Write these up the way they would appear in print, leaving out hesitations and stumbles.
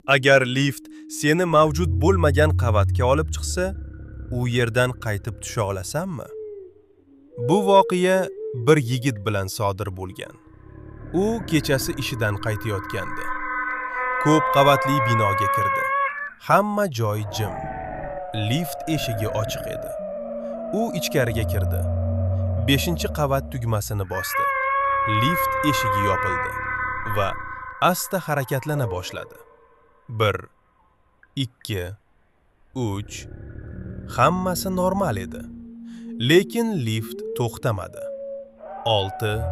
Agar lift seni mavjud bo'lmagan qavatga olib chiqsa, u yerdan qaytib tusha olasanmi? Bu voqea bir yigit bilan sodir bo'lgan. U kechasi ishidan qaytayotgandi. Ko'p qavatli binoga kirdi. Hamma joy jim. Lift eshigi ochiq edi. U ichkariga kirdi. 5-qavat tugmasini bosdi. Lift eshigi yopildi va asta harakatlana boshladi. 1, 2, 3. Hammasi normal edi. Lekin lift to'xtamadi. 6,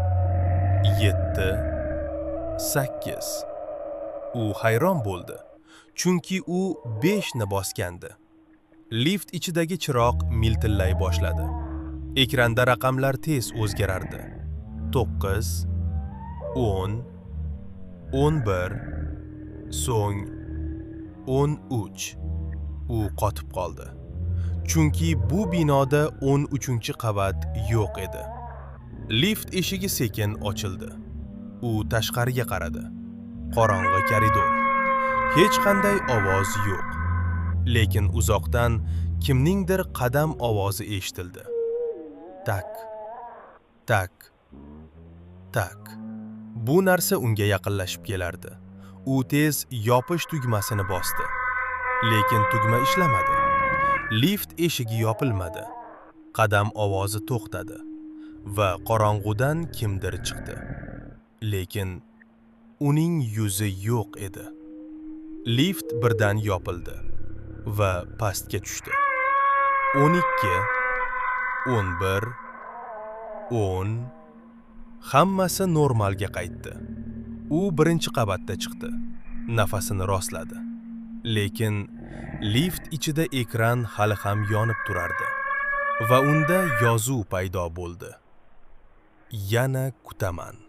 7, 8. U hayron bo'ldi, chunki u 5 ni bosgandi. Lift ichidagi chiroq miltillay boshladi. Ekranda raqamlar tez o'zgarardi. 9, 10, 11, so'ng 13. U qotib qoldi. Chunki bu binoda 13-qavat yo'q edi. Lift eshigi sekin ochildi. U tashqariga qaradi. Qorong'i koridor. Hech qanday ovoz yo'q. Lekin uzoqdan kimningdir qadam ovozi eshitildi. Tak, tak, tak. Bu narsa unga yaqinlashib kelardi. U tez yopish tugmasini bosdi. Lekin tugma ishlamadi. Lift eshigi yopilmadi. Qadam ovozi to'xtadi va qorong'udan kimdir chiqdi. Lekin uning yuzi yo'q edi. Lift birdan yopildi va pastga tushdi. 12, 11, 10. Hammasi normalga qaytdi. U 1-qavatda chiqdi. Nafasini rostladi. Lekin lift ichida ekran hali ham yonib turardi va unda yozuv paydo bo'ldi. Yana kutaman.